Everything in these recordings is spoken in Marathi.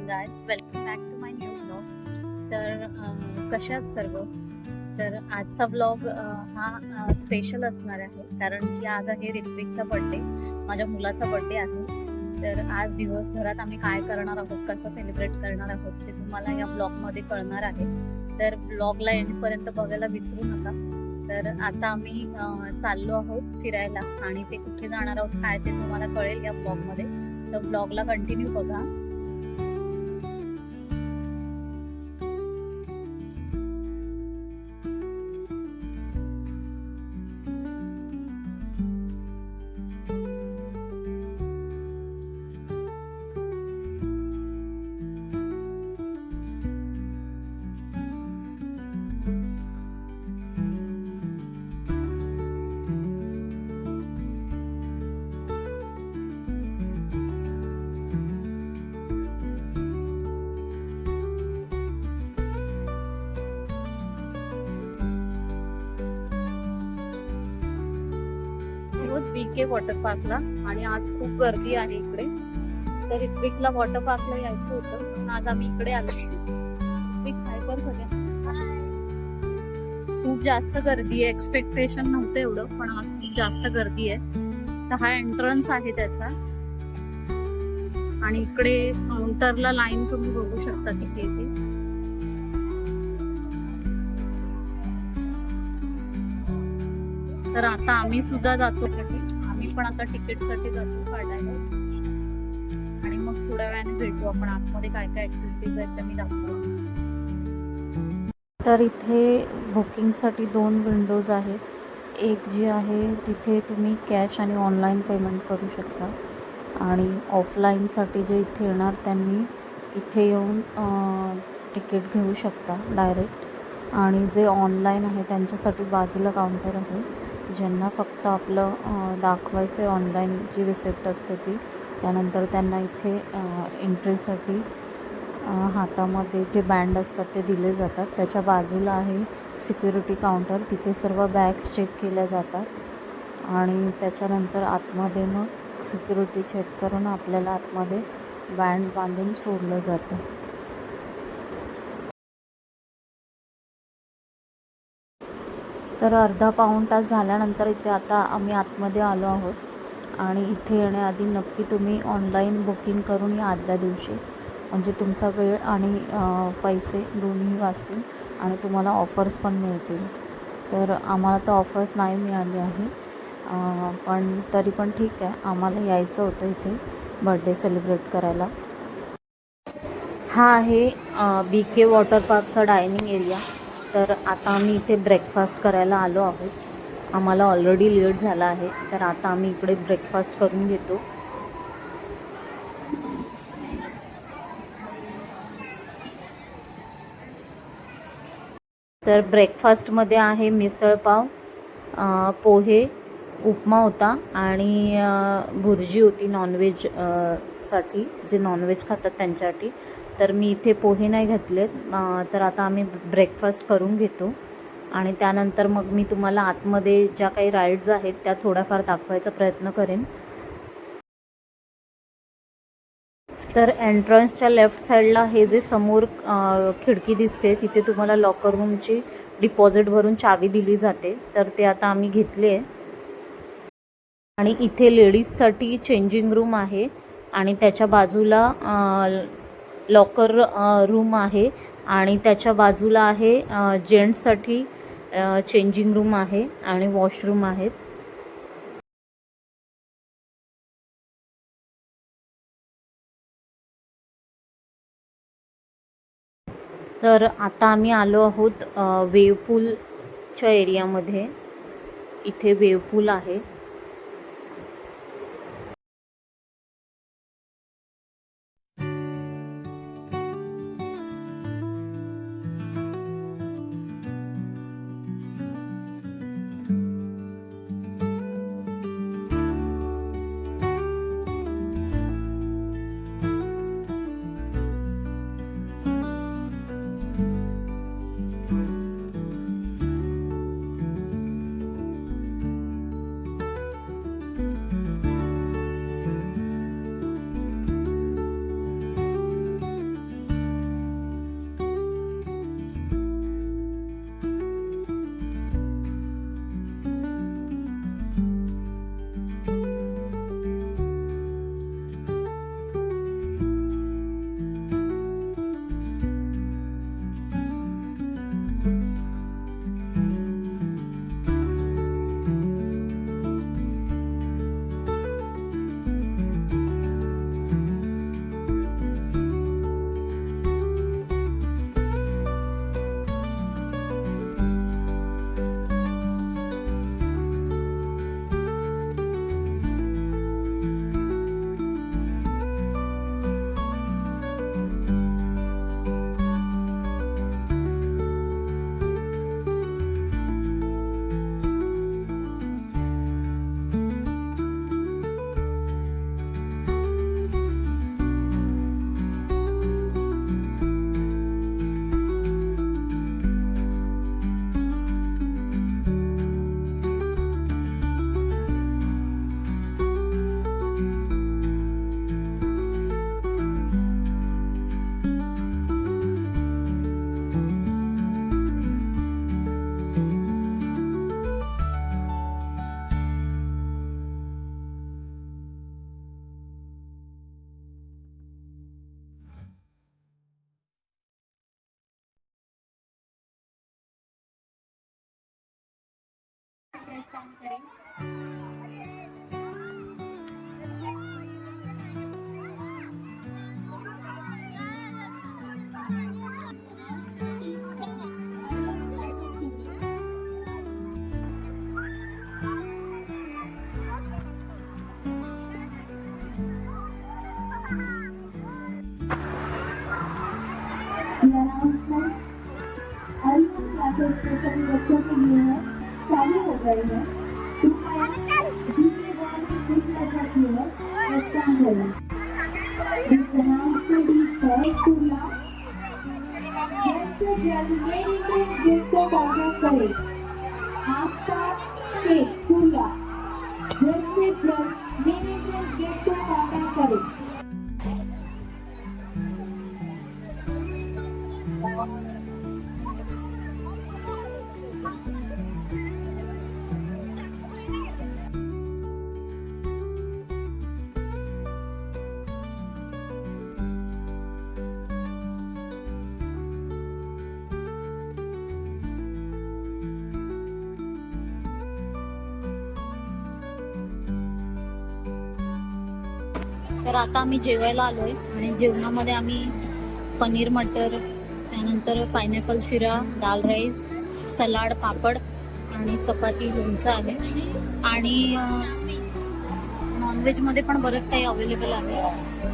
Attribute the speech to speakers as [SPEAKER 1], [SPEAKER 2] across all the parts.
[SPEAKER 1] Guys, welcome back to my new blog. तर कशात सर्व. तर आजचा ब्लॉग हा स्पेशल असणार आहे, कारण की आज आहे ऋत्विकचा बर्थडे, माझ्या मुलाचा बर्थडे आहे. तर आज दिवसभरात आम्ही काय करणार आहोत, कसं सेलिब्रेट करणार आहोत ते तुम्हाला या ब्लॉगमध्ये कळणार आहे. तर ब्लॉगला एंडपर्यंत बघायला विसरू नका. तर आता आम्ही चाललो आहोत फिरायला, आणि ते कुठे जाणार आहोत काय ते तुम्हाला कळेल या ब्लॉगमध्ये. तर ब्लॉगला कंटिन्यू बघा. बीके वॉटर पार्कला, आणि आज खूप गर्दी आहे इकडे. तर ऋत्विकला वॉटर पार्कला यायचं होतं, पण आज आम्ही इकडे आलो. ऋत्विक काय कर सगळ्या. खूप जास्त गर्दी आहे, एक्सपेक्टेशन नव्हतं एवढं, पण आज खूप जास्त गर्दी आहे. तर हा एंट्रन्स आहे त्याचा, आणि इकडे काउंटरला लाईन तुम्ही बघू शकता तिथे इथे. तर आता आम्ही सुद्धा जातो साठी, आम्ही पण आता तिकीट साठी जातो काढायला, आणि मग थोड्या वेळाने भेटू आपण. आतमध्ये काय काय ऍक्टिव्हिटीज आहेत त्या मी दाखवतो. तर इथे बुकिंगसाठी 2 विंडोज आहेत. एक जी आहे तिथे तुम्ही कॅश आणि ऑनलाईन पेमेंट करू शकता, आणि ऑफलाईनसाठी जे इथे येणार त्यांनी इथे येऊन तिकीट घेऊ शकता डायरेक्ट. आणि जे ऑनलाईन आहे त्यांच्यासाठी बाजूला काउंटर आहे, ज्यांना फक्त आपलं दाखवायचं आहे ऑनलाईन जी रिसिप्ट असते ती. त्यानंतर त्यांना इथे एंट्रीसाठी हातामध्ये जे बँड असतात ते दिले जातात. त्याच्या बाजूला आहे सिक्युरिटी काउंटर, तिथे सर्व बॅग्स चेक केल्या जातात, आणि त्याच्यानंतर आतमध्ये मग सिक्युरिटी चेक करून आपल्याला आतमध्ये बँड बांधून सोडलं जातं. तर अर्धा पाऊण तास झाल्यानंतर इथे आता आम्ही आतमध्ये आलो आहोत, आणि इथे येण्याआधी नक्की तुम्ही ऑनलाईन बुकिंग करून या आदल्या दिवशी, म्हणजे तुमचा वेळ आणि पैसे दोन्ही वाचतील, आणि तुम्हाला ऑफर्स पण मिळतील. तर आम्हाला तर ऑफर्स नाही मिळाली आहे, पण तरी पण ठीक आहे, आम्हाला यायचं होतं इथे बर्थडे सेलिब्रेट करायला. हा आहे बीके वॉटर पार्कचा डायनिंग एरिया. तर आता आम्ही इथे ब्रेकफास्ट करायला आलो आहोत. आम्हाला ऑलरेडी लेट झाला आहे, तर आता आम्ही इकडे ब्रेकफास्ट करून घेतो. तर ब्रेकफास्टमध्ये आहे मिसळपाव, पोहे, उपमा होता, आणि भुर्जी होती नॉनव्हेज साठी, जे नॉनव्हेज खातात त्यांच्यासाठी. तर मी इथे पोहे नाही घातलेत. तर आता आम्ही ब्रेकफास्ट करून घेतो, आणि त्यानंतर मग मी तुम्हाला आतमध्ये ज्या काही राईड्स आहेत त्या थोड्याफार दाखवायचा प्रयत्न करेन. तर एंट्रन्सच्या लेफ्ट साईडला हे जे समोर खिडकी दिसते, तिथे तुम्हाला लॉकर रूमची डिपॉझिट भरून चावी दिली जाते. तर ते आता आम्ही घेतले आहे. आणि इथे लेडीजसाठी चेंजिंग रूम आहे, आणि त्याच्या बाजूला लॉकर रूम आहे, आणि त्याच्या बाजूला आहे जेंट्ससाठी चेंजिंग रूम आहे, आणि वॉशरूम आहेत. तर आता आम्ही आलो आहोत वेव्हपूलच्या एरियामध्ये. इथे वेव्हपूल आहे.
[SPEAKER 2] अरिहंत क्लासेस के सभी बच्चों के लिए है चालू हो गई है। कृपया धीरे बोलने की नजर की है रेस्पॉन्ड करें। This announcement is for Kurla. जल्द से जल्द मेन एंट्रेंस गेट को कॉन्टैक्ट करें। आपका शेख कुर्ला जल्द से जल्द मेन एंट्रेंस गेट को कॉन्टैक्ट करें।
[SPEAKER 1] तर आता आम्ही जेवायला आलोय आणि जेवणामध्ये आम्ही पनीर मटर, त्यानंतर पायनॅपल शिरा, दाल राईस, सलाड, पापड आणि चपाती, लोणचं आहे. आणि नॉनव्हेजमध्ये पण बरंच काही अवेलेबल आहे.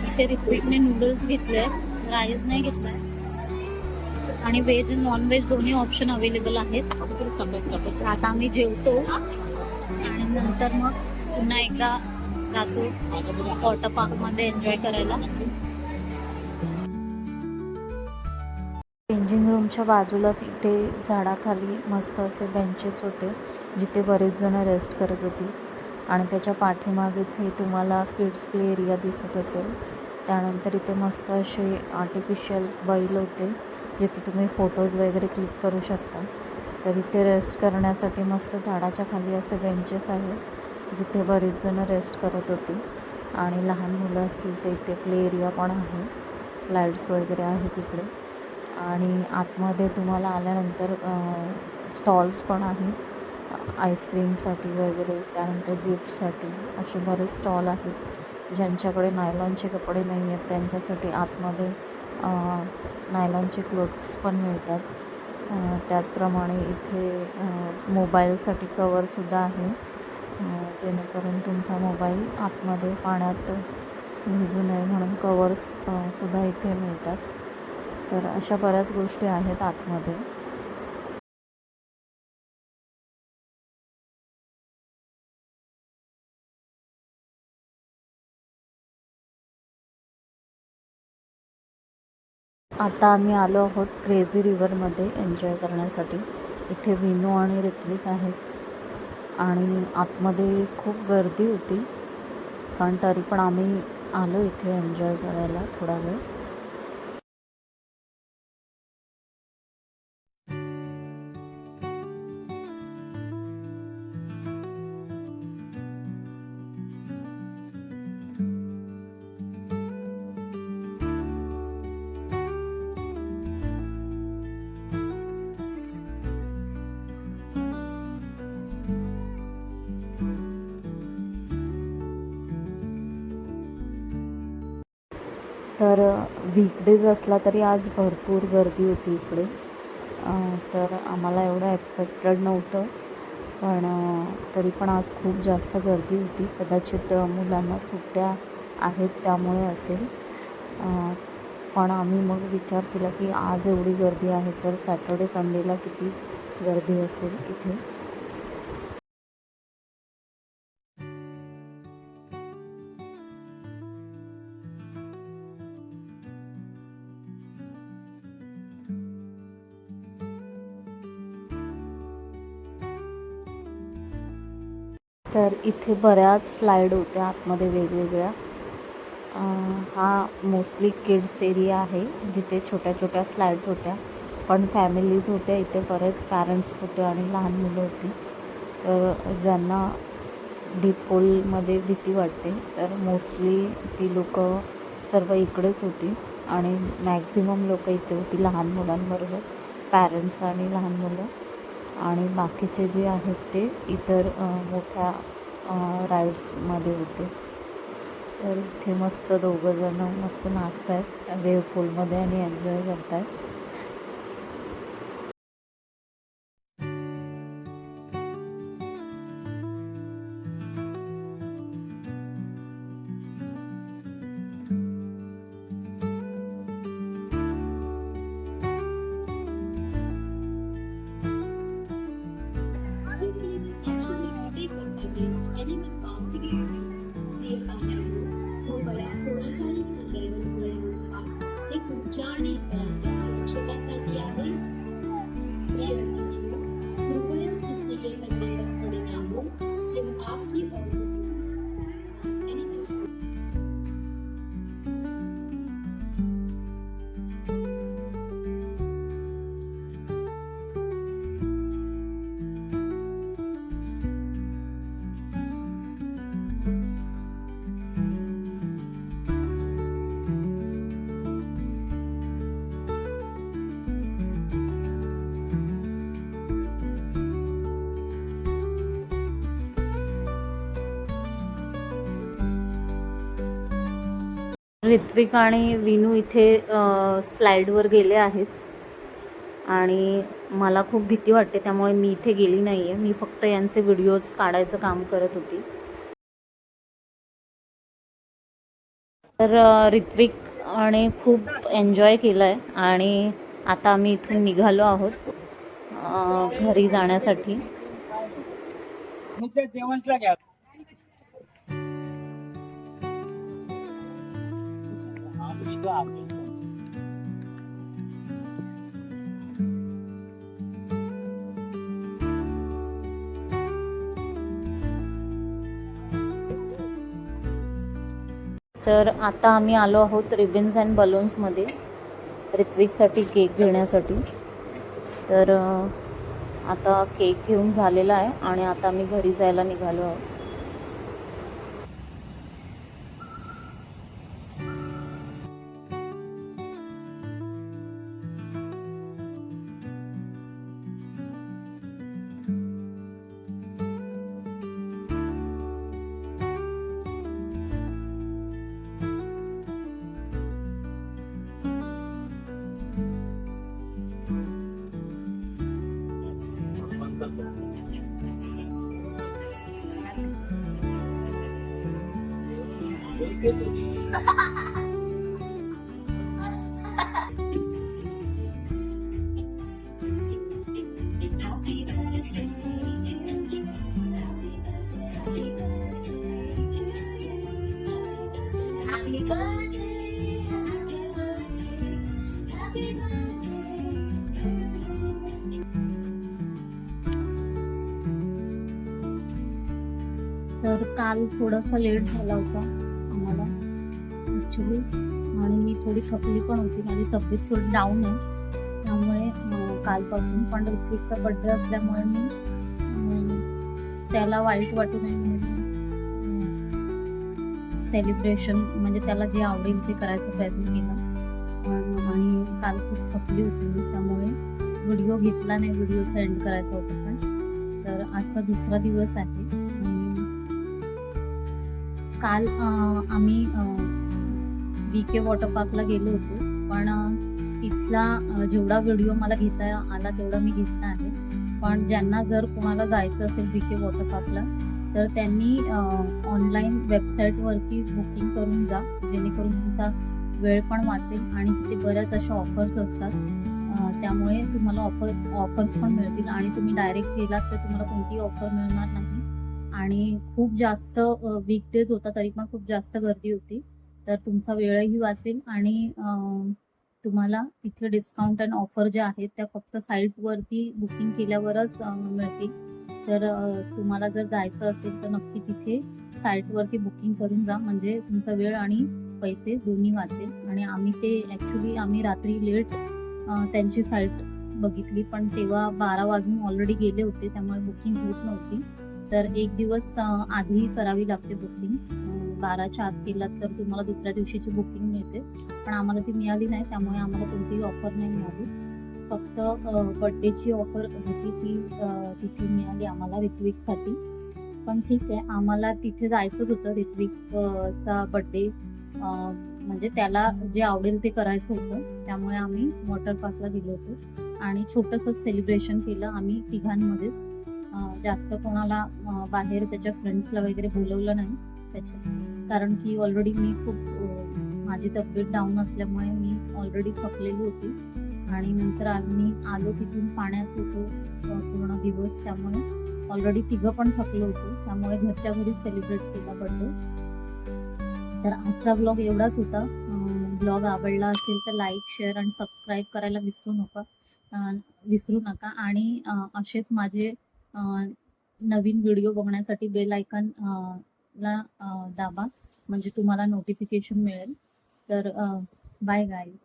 [SPEAKER 1] इथे ऋत्विकने नूडल्स घेतले आहेत, राईस नाही घेतलाय आणि व्हेज नॉनव्हेज दोन्ही ऑप्शन अवेलेबल आहेत. तर आता आम्ही जेवतो आणि नंतर मग पुन्हा एकदा जातो वॉटर पार्क मध्ये एन्जॉय करायला. चेंजिंग रूमच्या बाजूलाच इथे झाडाखाली मस्त असे बेंचेस होते जिथे बरेच जण रेस्ट करत होती. आणि त्याच्या पाठीमागेच हे तुम्हाला किड्स प्ले एरिया दिसत असेल. त्यानंतर इथे मस्त असे आर्टिफिशियल बैल होते जिथे तुम्ही फोटोज वगैरे क्लिक करू शकता. तर इथे रेस्ट करण्यासाठी मस्त झाडाच्या खाली असे बेंचेस आहेत जिथे बरेच जण रेस्ट करत होती. आणि लहान मुलं असतील तर इथे प्ले एरिया पण आहे, स्लाइड्स वगैरे आहे तिकडे. आणि आतमध्ये तुम्हाला आल्यानंतर स्टॉल्स पण आहेत आईस्क्रीमसाठी वगैरे, त्यानंतर गिफ्टसाठी असे बरेच स्टॉल आहेत. ज्यांच्याकडे नायलॉनचे कपडे नाही आहेत त्यांच्यासाठी आतमध्ये नायलॉनचे क्लोथ्स पण मिळतात. त्याचप्रमाणे इथे मोबाईलसाठी कवरसुद्धा आहे जेणेकरून तुमचा मोबाईल आतमध्ये पाण्यात भिजू नये म्हणून कवर्स सुद्धा इथे मिळतात. तर अशा बऱ्याच गोष्टी आहेत आतमध्ये. आता आम्ही आलो आहोत क्रेझी रिव्हरमध्ये एन्जॉय करण्यासाठी. इथे विनू आणि ऋत्विक आहेत आणि आतमध्ये खूप गर्दी होती पण तरी पण आम्ही आलो इथे एन्जॉय करायला थोडा वेळ. तर वीकडेज असला तरी आज भरपूर गर्दी होती इकडे. तर आम्हाला एवढं एक्सपेक्टेड नव्हतं पण तरी पण आज खूप जास्त गर्दी होती. कदाचित मुलांना सुट्ट्या आहेत त्यामुळे असेल. पण आम्ही मग विचार केला की आज एवढी गर्दी आहे तर सॅटर्डे संडेला किती गर्दी असेल इथे. तर इथे बऱ्याच स्लाईड होत्या आतमध्ये वेगवेगळ्या. हा मोस्टली किड्स एरिया आहे जिथे छोट्या छोट्या स्लाईड्स होत्या पण फॅमिलीज होत्या इथे, बरेच पॅरेंट्स होते आणि लहान मुलं होती. तर ज्यांना डीप पूलमध्ये भीती वाटते तर मोस्टली ती लोक सर्व इकडेच होती आणि मॅक्झिमम लोक इथे होती लहान मुलांबरोबर, पॅरेंट्स आणि लहान मुलं. आणि बाकीचे जे आहेत ते इतर मोठ्या राईड्समध्ये होते. तर इथे मस्त दोघंजणं मस्त नाचत आहेत वेव्ह पूलमध्ये आणि एन्जॉय करत आहेत.
[SPEAKER 2] Strictly the action will be taken against anyone found guilty. ते पाहण्यापूर्वी कृपया कोणाच्याही खांद्यावर पाय ठेवू नका. हे तुमच्या आणि इतरांच्या सुरक्षिततेसाठी आहे. प्रिय अतिथियों, कृपया किसी के कंधे पर खड़े ना हो. यह आपकी और any issue.
[SPEAKER 1] ऋत्विक आणि विनू इथे स्लाईडवर गेले आहेत आणि मला खूप भीती वाटते, त्यामुळे मी इथे गेली नाही आहे. मी फक्त यांचे व्हिडिओज काढायचं काम करत होती. तर ऋत्विकने खूप एन्जॉय केलं आहे आणि आता आम्ही इथून निघालो आहोत घरी जाण्यासाठी.
[SPEAKER 3] देवांशला घ्या.
[SPEAKER 1] तर आता आम्ही आलो आहोत रिबन्स अँड बलून्समध्ये ऋत्विकसाठी केक घेण्यासाठी. तर आता केक घेऊन झालेला आहे आणि आता आम्ही घरी जायला निघालो आहोत. तर काल थोडासा लेट झाला होता आम्हाला ॲक्च्युली, आणि मी थोडी थकली पण होती. माझी तब्येत थोडी डाऊन आहे, त्यामुळे कालपासून. पण ऋत्विकचा बड्डे असल्यामुळे मी त्याला वाईट वाटू नये म्हणून सेलिब्रेशन म्हणजे त्याला जे आवडेल ते करायचा प्रयत्न केला. आणि काल खूप थकली होती मी, त्यामुळे व्हिडिओ घेतला नाही. व्हिडिओचा एंड करायचा होता पण. तर आजचा दुसरा दिवस आहे. काल आम्ही BK वॉटर पार्कला गेलो होतो, पण तिथला जेवढा व्हिडिओ मला घेता आला तेवढा मी घेतला आहे. पण ज्यांना जर कोणाला जायचं असेल BK वॉटर पार्कला, तर त्यांनी ऑनलाईन वेबसाईटवरती बुकिंग करून जा, जेणेकरून तुमचा वेळ पण वाचेल आणि तिथे बऱ्याच अशा ऑफर्स असतात. त्यामुळे तुम्हाला ऑफर्स पण मिळतील आणि तुम्ही डायरेक्ट गेलात तर तुम्हाला कोणतीही ऑफर मिळणार नाही. आणि खूप जास्त वीकडेज होता तरी पण खूप जास्त गर्दी होती. तर तुमचा वेळही वाचेल आणि तुम्हाला तिथे डिस्काउंट अँड ऑफर ज्या आहेत त्या फक्त साईटवरती बुकिंग केल्यावरच मिळतील. तर तुम्हाला जर जायचं असेल तर नक्की तिथे साईटवरती बुकिंग करून जा, म्हणजे तुमचा वेळ आणि पैसे दोन्ही वाचेल. आणि आम्ही रात्री लेट त्यांची साईट बघितली, पण तेव्हा 12 वाजून ऑलरेडी गेले होते, त्यामुळे बुकिंग होत नव्हती. तर एक दिवस आधी करावी लागते बुकिंग. 12च्या आत केलात तर तुम्हाला दुसऱ्या दिवशीची बुकिंग मिळते, पण आम्हाला ती मिळाली नाही, त्यामुळे आम्हाला कोणतीही ऑफर नाही मिळाली. फक्त बड्डेची ऑफर होती ती तिथे मिळाली आम्हाला ऋत्विकसाठी. पण ठीक आहे, आम्हाला तिथे जायचंच होतं ऋत्विकचा बड्डे, म्हणजे त्याला जे आवडेल ते करायचं होतं. त्यामुळे आम्ही वॉटर पार्कला गेलो होतो आणि छोटंसं सेलिब्रेशन केलं आम्ही तिघांमध्येच. जास्त कोणाला बाहेर त्याच्या फ्रेंड्सला वगैरे बोलवलं नाही त्याच्या, कारण की ऑलरेडी मी खूप माझी तब्येत डाऊन असल्यामुळे मी ऑलरेडी थकलेली होती आणि नंतर आम्ही आलो तिथून पाण्यात होतो पूर्ण दिवस, त्यामुळे ऑलरेडी तिघं पण थकलो होतो, त्यामुळे घरच्या घरीच सेलिब्रेट केला बर्थडे. तर आजचा ब्लॉग एवढाच होता. ब्लॉग आवडला असेल तर लाईक, शेअर आणि सबस्क्राईब करायला विसरू नका आणि असेच माझे नवीन व्हिडिओ बघण्यासाठी बेल आयकॉन ला दाबा, म्हणजे तुम्हाला नोटिफिकेशन मिळेल. तर बाय गाईज.